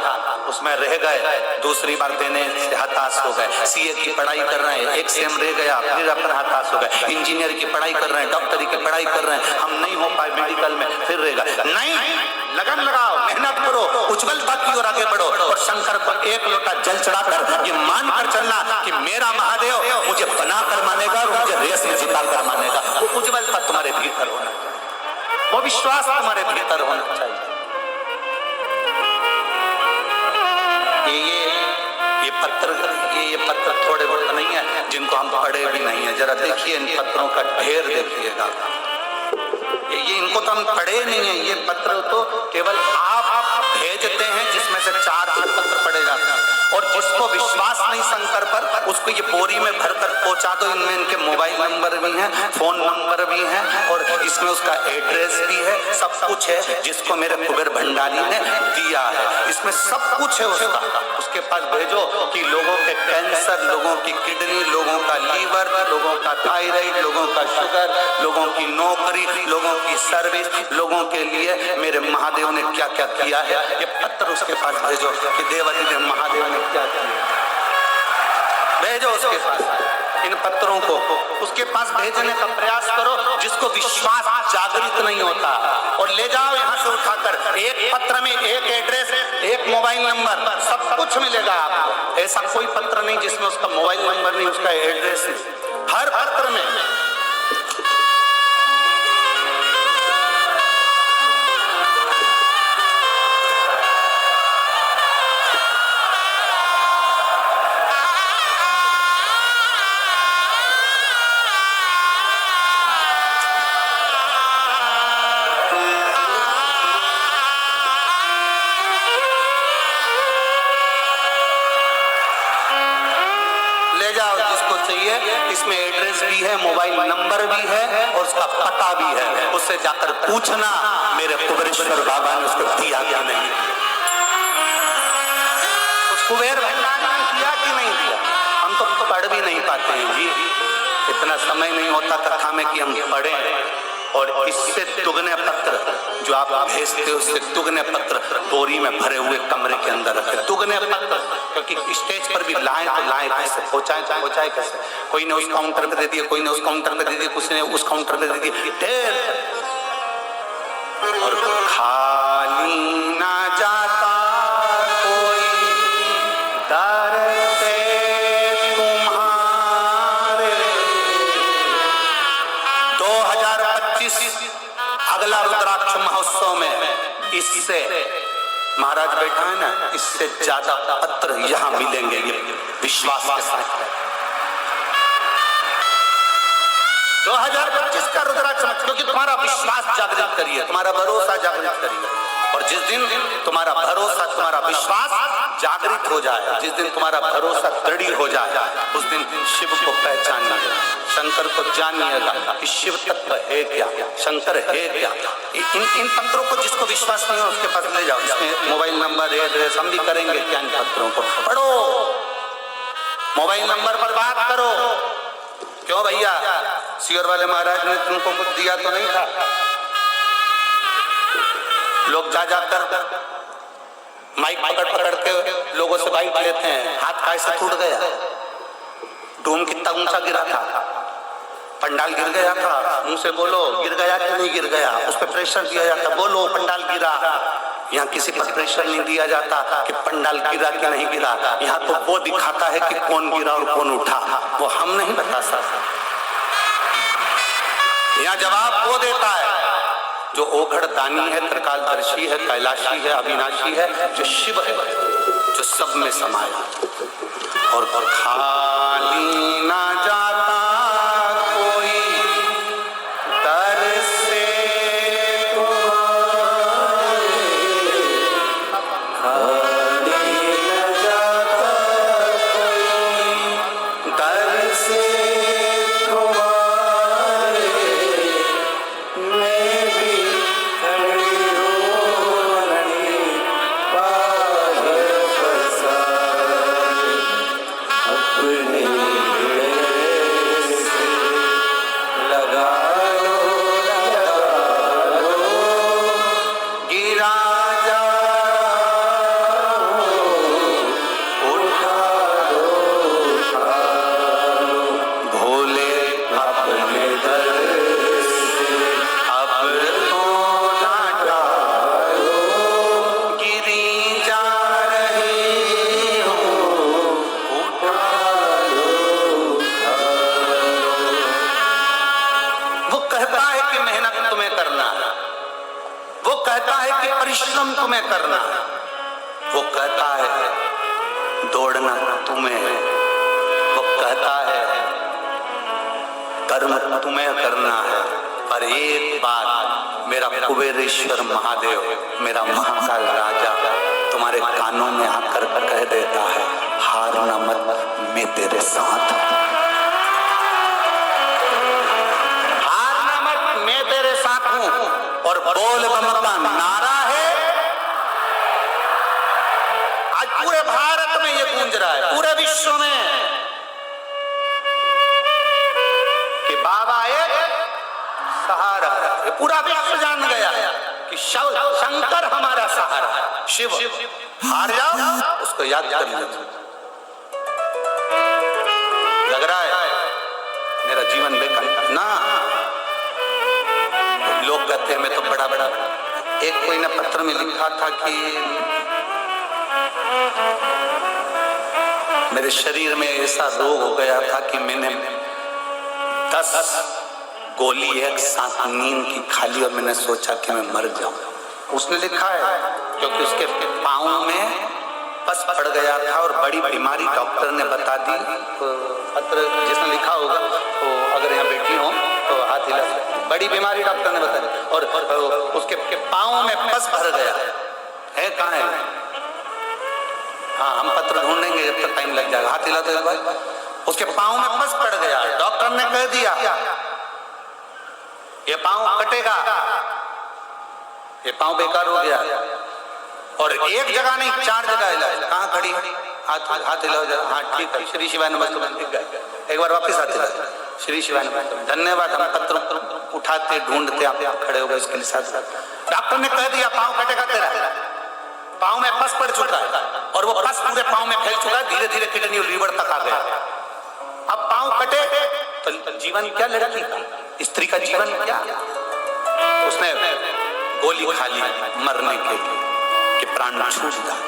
उसमें रह गए, दूसरी बार देने से हताश हो गए। सीए की पढ़ाई कर रहे हैं, एक सेम रह गया, फिर अपना हताश हो गए। इंजीनियर की पढ़ाई कर रहे हैं, डॉक्टरी की पढ़ाई कर रहे हैं, हम नहीं हो पाए मेडिकल में, फिर रह गए। नहीं, लगन लगाओ, मेहनत करो, उज्जवलता की ओर आगे बढ़ो और शंकर को एक लोटा जल चढ़ाकर ये मानकर चलना कि मेरा महादेव मुझे बनाकर मानेगा और मुझे रेस में जिताकर मानेगा। वो उज्जवलता तुम्हारे भीतर होना चाहिए, वो विश्वास तुम्हारे भीतर होना चाहिए। ये पत्र थोड़े बहुत नहीं है जिनको हम पढ़े भी नहीं है। जरा देखिए इन पत्रों का ढेर देखिएगा, ये इनको तो हम पढ़े नहीं है। ये पत्र तो केवल आप भेजते हैं जिसमें से 4 पत्र पढ़े जाते हैं, और जिसको विश्वास नहीं शंकर पर उसको ये बोरी में भरकर पहुंचा दो। इनमें इनके मोबाइल नंबर भी हैं, फोन नंबर भी हैं और इसमें उसका एड्रेस भी है, सब कुछ है जिसको मेरे कुबेर भंडारी ने दिया है। इसमें सब कुछ है उसके पास भेजो कि लोगों के कैंसर, लोगों की किडनी, लोगों का लीवर, लोगों का थायराइड, लोगों का शुगर, लोगों की नौकरी, लोगों की सर्विस, लोगों के लिए मेरे महादेव ने क्या क्या किया है। ये पत्र उसके पास भेजो कि देवादिदेव महादेव ने क्या किया, भेजो उसके पास इन पत्रों को, उसके पास भेजने का प्रयास करो। जिसको विश्वास जागृत नहीं होता और ले जाओ यहाँ से दिखाकर, एक पत्र में एक एड्रेस, एक मोबाइल नंबर, सब कुछ मिलेगा आपको। ऐसा कोई पत्र नहीं जिसमें उसका मोबाइल नंबर नहीं, उसका एड्रेस नहीं, हर पत्र में। इसमें एड्रेस भी है, मोबाइल नंबर भी है और उसका पता भी है। उससे जाकर पूछना मेरे कुबेरेश्वर बाबा ने उसको दिया कि नहीं, उस कुबेर भंडारी ने दिया कि नहीं दिया। हम तो पढ़ भी नहीं पाते हैं जी, इतना समय नहीं होता कथा में कि हम पढ़ें। और इससे दुगने पत्र जो आप भेजते हो, उससे दुगने पत्र बोरी में भरे हुए कमरे के अंदर रखे, दुगने पत्र। क्योंकि स्टेज पर भी लाएं तो लाएं कैसे, पहुंचाएं कैसे। कोई ने उस काउंटर पे दे दिया, कोई ने उस काउंटर पे दे दिया, कुछ ने उस काउंटर पे दे दिया, ढेर। और खाली ना जाता कोई दर से तुम्हारे। 2025 अगला रुद्राक्ष महोत्सव में इससे महाराज बैठा है ना, इससे ज्यादा पत्र यहाँ मिलेंगे, ये विश्वास के साथ। 2025 का रुद्राक्ष, क्योंकि तुम्हारा विश्वास जागृत करिए, तुम्हारा भरोसा जागृत करिए। और जिस दिन तुम्हारा भरोसा, तुम्हारा विश्वास जागृत हो जाए, जिस दिन तुम्हारा भरोसा दृढ़ हो जाए, उस दिन शिव को पहचानिएगा, शंकर को जानिएगा कि शिव तत्व है क्या, शंकर है क्या। इन पत्रों को जिसको विश्वास नहीं हो उसके पास ले जाओ, इसमें मोबाइल नंबर, एड्रेस, हम भी करेंगे क्या। इन पत्रों को पढ़ो, मोबाइल नंबर पर बात करो। क्यों भैया, सियोर वाले महाराज ने तुमको कुछ दिया तो नहीं था? लोग जा जाकर माइक पकड़ के लोगों से बाइक लेते हैं, हाथ कैसे टूट गया, डूम कितना ऊंचा गिरा था, पंडाल गिर गया था, मुंह से बोलो गिर गया कि नहीं गिर गया, उस पर प्रेशर दिया जाता, बोलो पंडाल गिरा। यहाँ किसी पर प्रेशर नहीं दिया जाता कि पंडाल गिरा कि नहीं गिरा, यहाँ तो वो दिखाता है कि कौन गिरा और कौन उठा, वो हम नहीं बता सकते। यहाँ जवाब वो देता है जो ओघड़ दानी है, त्रिकालदर्शी है, कैलाशी है, अविनाशी है, जो शिव है, जो सब में समाया। और खाली ना जाता कोई दर से तुम्हारे, खाली ना जाता कोई दर से तुम्हारे, मैं भी खड़ी हूँ नहीं पार पसारे, अपने से लगा लो गिरा जाओ, उठा लो भोले अपने दर से, अब तो ना डालो, गिरी जा रही हो, उठा लो। वो कहता है कि मेहनत तुम्हें करना, वो कहता है कि परिश्रम तुम्हें करना, वो कहता है दौड़ना तुम्हें, वो कहता है कर्म तुम्हें करना है। पर एक बात मेरा कुबेरेश्वर महादेव, मेरा महाकाल राजा तुम्हारे कानों में आकर कह देता है, हारना मत, मैं तेरे साथ हूं। हारना मत, मैं तेरे साथ हूं। और बोल बम का नारा है, आज पूरे भारत में ये गूंज रहा है, पूरे विश्व में, कि बाबा एक सहारा है। ये पूरा विश्व जान गया कि शंकर हमारा सहारा है, शिव। हार जाओ, उसको याद कर लो। लग रहा है मेरा जीवन बेकार ना, लोग कहते हैं मैं तो बड़ा एक कोई ने पत्र में लिखा था कि मेरे शरीर में ऐसा रोग हो गया था कि मैंने 10 गोली एक साथ नींद की खा ली और मैंने सोचा कि मैं मर जाऊं। उसने लिखा है क्योंकि उसके पाँव में पस पड़ गया था और बड़ी बीमारी डॉक्टर ने बता दी। पत्र जिसने लिखा होगा तो अगर यहाँ बैठी हो तो हाथ हिला। बड़ी बीमारी डॉक्टर ने बता दी और उसके पाँव में पस भर गया है। कहाँ है? हाँ, हम पत्र ढूंढेंगे जब तक टाइम लग जाएगा। हाथ हिला तो एक बार। उसके पाँव में पस पड़ गया। डॉक्टर ने कह दिया ये पाँव कटेगा, ये पाँव बेकार हो गया। और एक जगह नहीं 4 जगह इलाज। कहाँ खड़ी? हाथ हिलाओ जरा। हाँ ठीक है। श्री शिवाय नमस्ते। एक बार वापस हाथ हिलाओ। श्री शिवाय नमस्ते। धन्यवाद। हम पत्र उठाते ढूंढते आप खड़े हो गए इसके लिए साथ साथ। डॉक्टर ने कह दिया पाँव कटेगा तेरा। पाँव में पस पड़ चुका है और वो पस पूरे पाँव में फैल चुका है। धीरे धीरे किडनी और लीवर तक आ गया। अब पाँव कटे तो जीवन क्या लड़की का, स्त्री का जीवन क्या? उसने गोली खा ली मरने के लिए कि प्राण छूट जाए।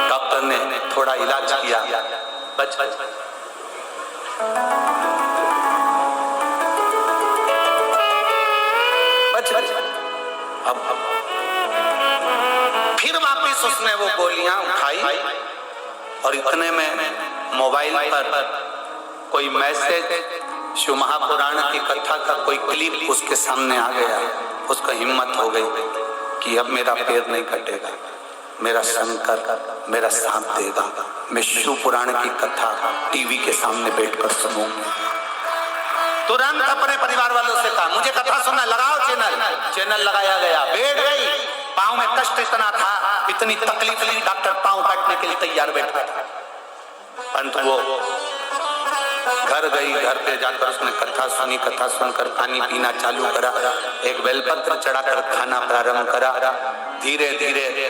डॉक्टर ने थोड़ा इलाज किया, बच अब फिर वापिस उसने वो गोलियां उठाई और इतने में मोबाइल पर कोई मैसेज शिव महापुराण की कथा का कोई क्लिप उसके सामने आ गया। उसको हिम्मत हो गई कि अब मेरा पैर नहीं कटेगा, मेरा शंकर मेरा साथ देगा। मैं शिव पुराण की कथा टीवी के सामने बैठकर सुनूंगा। तुरंत अपने परिवार वालों से कहा मुझे कथा सुनना, लगाओ चैनल लगाया गया। बैठ गई। पाँव में कष्ट इतना था, इतनी तकलीफ ली, डॉक्टर पाँव काटने के लिए तैयार बैठा था। परंतु वो घर गई। घर पे जाकर उसने कथा सुनी। कथा सुनकर पानी पीना चालू करा। एक बेलपत्र चढ़ाकर खाना प्रारंभ करा। धीरे धीरे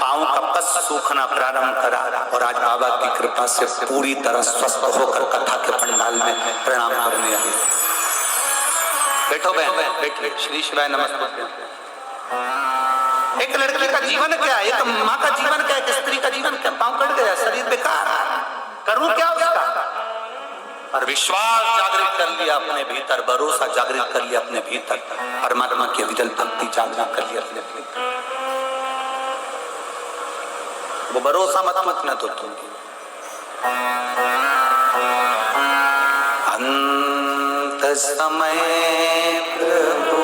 पाँव का पस सूखना प्रारंभ करा और आज बाबा की कृपा से पूरी तरह स्वस्थ होकर कथा के पंडाल में प्रणाम करने आई। बैठो बहन, बैठिए। श्री शिवाय नमस्ते। एक लड़की का जीवन क्या है, एक माँ का जीवन क्या है, एक स्त्री का जीवन क्या? पाँव कट गया, शरीर बेकार, करूं क्या उसका? और विश्वास जागृत कर लिया अपने भीतर, भरोसा जागृत कर लिया अपने भीतर, परमात्मा की अविचल भक्ति जागृत कर लिया अपने भीतर। वो भरोसा मत न तो तुम अंत समय प्रभु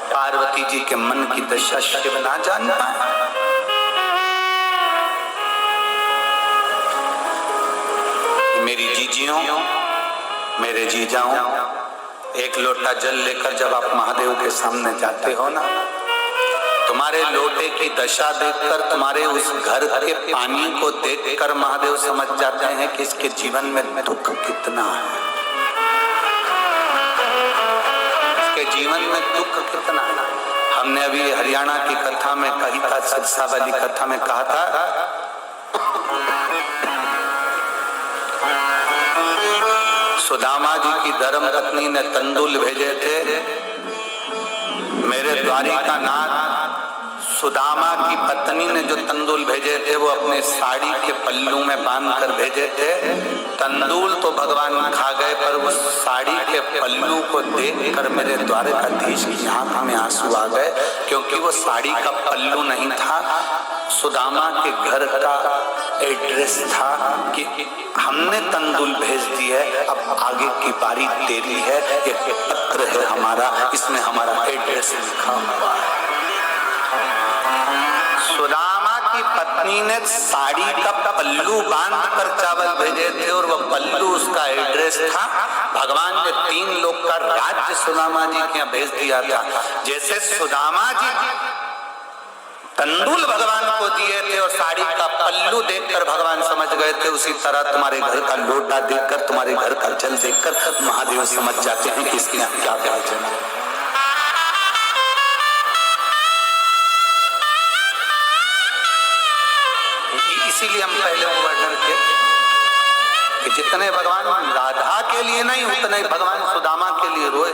पार्वती जी के मन की दशा शिव ना जान पाए। मेरी जीजियों, मेरे जीजाओं, एक लोटा जल लेकर जब आप महादेव के सामने जाते हो ना, तुम्हारे लोटे की दशा देखकर, तुम्हारे उस घर के पानी को देखकर महादेव समझ जाते हैं कि इसके जीवन में दुख कितना है, जीवन में दुख कितना है। हमने अभी हरियाणा की कथा में कही था, सिरसा वाली कथा में कहा था, सुदामा जी की धर्म पत्नी ने तंदुल भेजे थे, मेरे द्वारिका नाथ सुदामा की पत्नी ने जो तंदूल भेजे थे वो अपने साड़ी के पल्लू में बांध कर भेजे थे। तंदूल तो भगवान खा गए, पर उस साड़ी के पल्लू को देखकर मेरे द्वारकाधीश की आंख में आंसू आ गए, क्योंकि वो साड़ी का पल्लू नहीं था, सुदामा के घर का एड्रेस था कि हमने तंदूल भेज दी है, अब आगे की बारी तेरी है, एक पत्र है हमारा, इसमें हमारा एड्रेस लिखा हुआ है। सुदामा की पत्नी ने साड़ी का पल्लू बांध कर चावल भेजे थे और वो पल्लू उसका एड्रेस था। भगवान ने 3 लोग का राज्य सुदामा जी के यहाँ भेज दिया था। जैसे सुदामा जी तंदूल भगवान को दिए थे और साड़ी का पल्लू देखकर भगवान समझ गए थे, उसी तरह तुम्हारे घर का लोटा देखकर, तुम्हारे घर का जल देखकर महादेव समझ जाते हैं कि इसके यहाँ क्या प्रयोजन है। इसीलिए हम पहले वर्णन किए कि जितने भगवान राधा के लिए नहीं, उतने भगवान सुदामा के लिए रोए,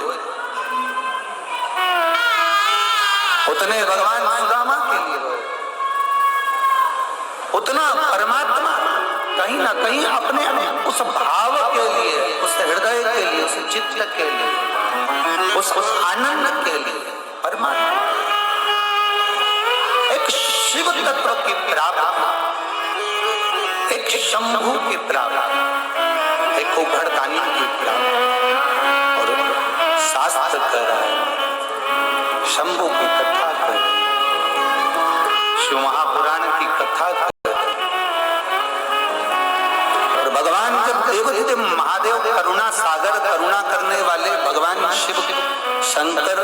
उतने भगवान सुदामा के लिए रोए, उतना परमात्मा कहीं ना कहीं अपने उस भाव के लिए, उस हृदय के लिए, उस चित्त के लिए, उस आनंद के लिए परमात्मा एक शिव तत्व की प्राप्ति, एक शंभु की प्राप्ति, एक उभरदानी की प्राप्ति। और शास्त्र कह रहा है, शंभु की कथा कर, शिव महापुराण की कथा कर। और भगवान जब देव महादेव करुणा सागर, करुणा करने वाले भगवान शिव शंकर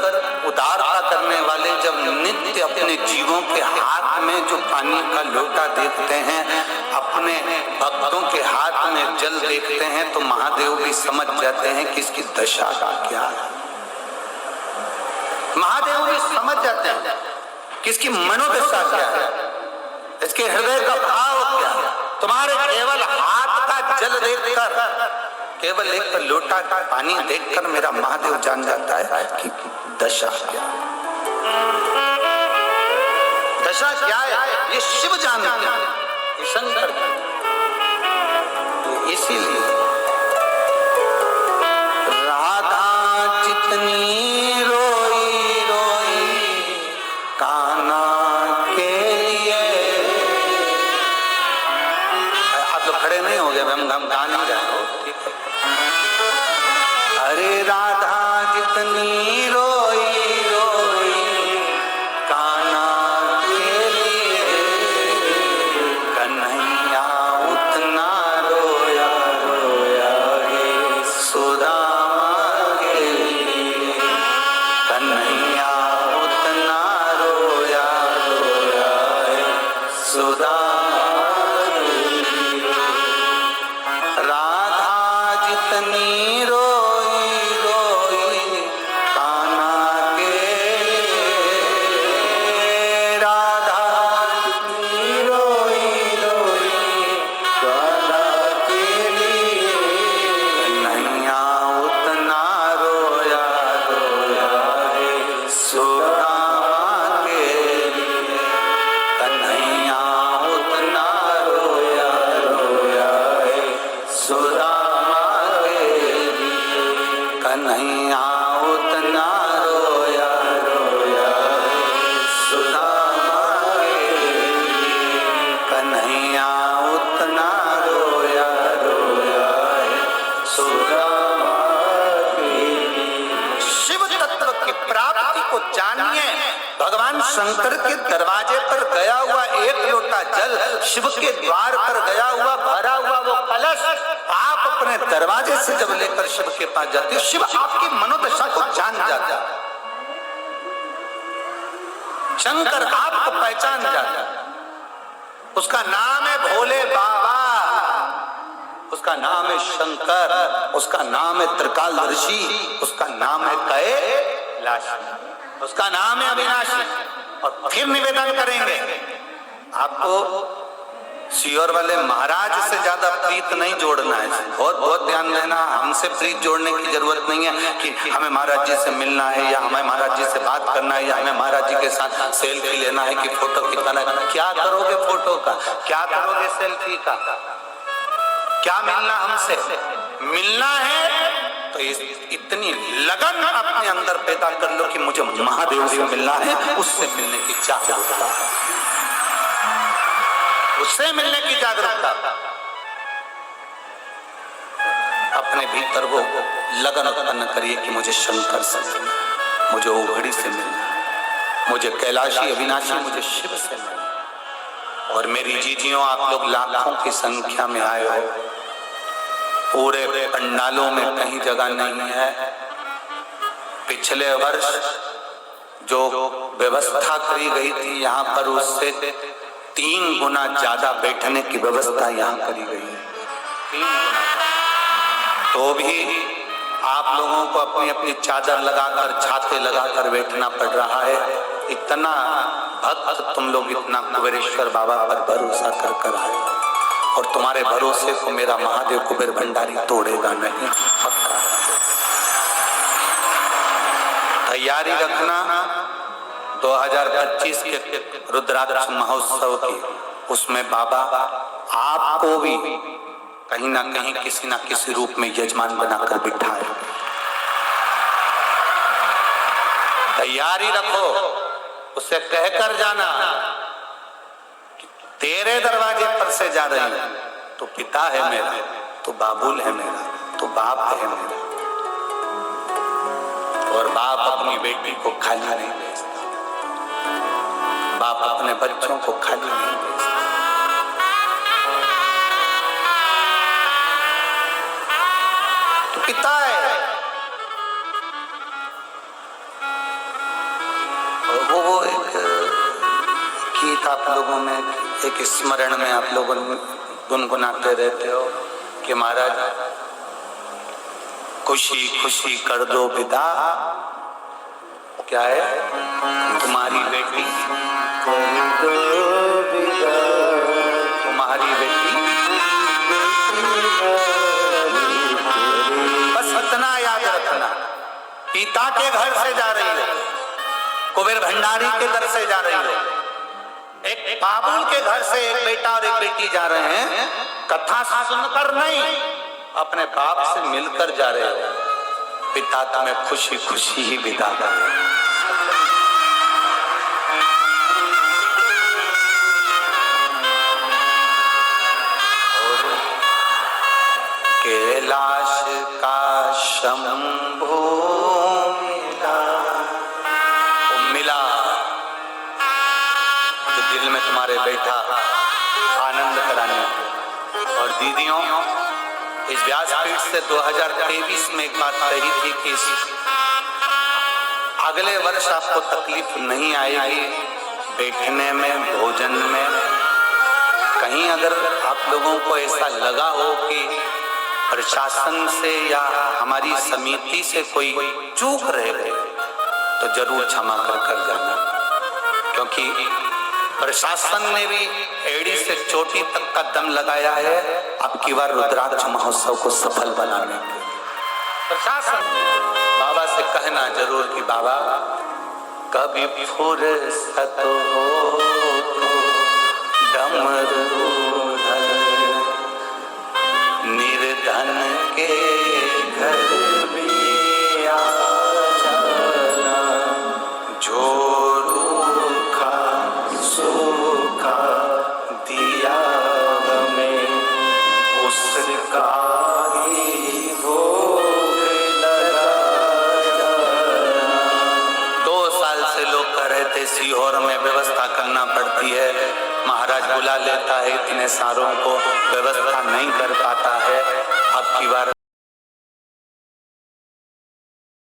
उदारता करने वाले जब नित्य अपने जीवों के हाथ में जो पानी का लोटा देखते हैं, अपने भक्तों के हाथ में जल देखते हैं, तो महादेव भी समझ जाते हैं कि इसकी दशा का क्या है। महादेव भी समझ जाते हैं कि इसकी मनोदशा क्या है, इसके हृदय का भाव क्या है। तुम्हारे केवल हाथ का जल देखकर, केवल एक लोटा का पानी देखकर मेरा महादेव जान जाता है कि दशा क्या है, दशा क्या है। ये शिव जानते हैं, ये शंकर। इसीलिए राधा जितनी रोई रोई कान्हा के लिए। आप लोग खड़े नहीं हो गए, हम गा नहीं रहे हो, ठीक है। अरे राधा जितनी रोई रोई कान्हा के लिए, कन्हैया उतना रोया रोया है सुदामा के लिए, कन्हैया उतना रोया रोया है सुदामा के लिए। राधा जितनी रोई रोई कान्हा के लिए, राधा जितनी रोई रोई कान्हा के लिए, कन्हैया उतना रोया रोया है सुदामा के लिए, कन्हैया उतना रोया रोया है सुदामा के लिए, कन्हैया उतना रोया रोया है सुदामा के लिए, कन्हैया उतना रोया रोया है सुदामा के लिए। शिव तत्व की प्राप्ति को जानिए। भगवान शंकर के दरवाजे पर गया हुआ एक लोटा जल, शिव के द्वार पर गया हुआ भरा हुआ वो कलश, आप अपने दरवाजे से जब लेकर शिव के पास जाते हो, शिव आपकी मनोदशा को जान जाता है। शंकर आपको पहचान जाता है। उसका नाम है भोले बाबा, उसका नाम है शंकर, उसका नाम है त्रिकालदर्शी, उसका नाम है कैलाशी, उसका नाम है अविनाशी। और फिर निवेदन करेंगे, आपको सीहोर वाले महाराज से ज्यादा प्रीत नहीं जोड़ना है, बहुत बहुत ध्यान देना। हमसे प्रीत जोड़ने की जरूरत नहीं है कि हमें महाराज जी से मिलना है या हमें महाराज जी से बात करना है या हमें महाराज जी के साथ सेल्फी लेना है कि फोटो खिंचाना है। क्या करोगे फोटो का, क्या करोगे सेल्फी का, क्या मिलना हमसे? मिलना है तो इतनी लगन अपने अंदर पैदा कर लो कि मुझे महादेव से मिलना है, उससे मिलने की जागरूकता, उससे मिलने की जागरूकता। अपने भीतर वो लगन उत्पन्न करिए कि मुझे शंकर से मिलना, मुझे ओघड़ी से मिलना, मुझे कैलाशी अविनाशी, मुझे शिव से मिलना। और मेरी जीजियों, आप लोग लाखों की संख्या में आए हो, पूरे पंडालों में कहीं जगह नहीं है। पिछले वर्ष जो व्यवस्था करी गई थी यहाँ पर, उससे 3 गुना ज्यादा बैठने की व्यवस्था यहाँ करी गई है, 3 गुना। तो भी आप लोगों को अपनी अपनी चादर लगाकर, छाते लगाकर बैठना पड़ रहा है। इतना भक्त तुम लोग, इतना कुबेरेश्वर बाबा पर भरोसा कर कर आए, और तुम्हारे भरोसे को मेरा महादेव कुबेर भंडारी तोड़ेगा नहीं, पक्का। तैयारी रखना 2025 के रुद्राक्ष महोत्सव की, उसमें बाबा आपको भी कहीं ना कहीं किसी ना किसी रूप में यजमान बनाकर बिठाए। तैयारी रखो, उसे कहकर जाना, तेरे दरवाजे पर से जा रही है तो पिता है मेरा, तो बाबुल है मेरा, तो बाप है मेरा। और बाप अपनी बेटी को खाली नहीं भेजता, बाप अपने बच्चों को खाली नहीं भेजता। तो पिता है। और वो एक गीत आप लोगों में, एक स्मरण में आप लोग गुनगुनाते रहते हो कि महाराज खुशी खुशी कर दो विदा, क्या है, तुम्हारी बेटी कर दो विदा, तुम्हारी बेटी। बस इतना याद रखना, पिता के घर से जा रही हो, कुबेर भंडारी के दर से जा रही हो, एक बाबुल के घर से एक बेटा और एक बेटी जा रहे हैं। कथा सुनकर नहीं, अपने बाप से मिलकर जा रहे हो। पिता तुम्हें खुशी खुशी ही विदा कर। कैलाश का शंभू मिला, जो दिल में तुम्हारे बैठा आनंद कराने। और दीदियों, इस व्यासपीठ से 2023 में एक बात कही थी कि अगले वर्ष आपको तकलीफ नहीं आएगी बैठने में, भोजन में। कहीं अगर आप लोगों को ऐसा लगा हो कि प्रशासन से या हमारी समिति से कोई चूक रह गए, तो जरूर क्षमा कर जाना, क्योंकि प्रशासन ने भी एड़ी से चोटी तक का दम लगाया है अब की बार रुद्राक्ष महोत्सव को सफल बनाने के लिए। प्रशासन बाबा से कहना जरूर कि बाबा कभी फुर्सत हो तो डमरू निर्धन के घर में आ जाना, जो रूखा सूखा दिया हमें उसका ही भोग लगा जाना। 2 साल से लोग कह रहे थे सीहोर में व्यवस्था करना पड़ती है, महाराज बुला लेता है इतने सारों को, व्यवस्था नहीं कर पाता है। अब की बार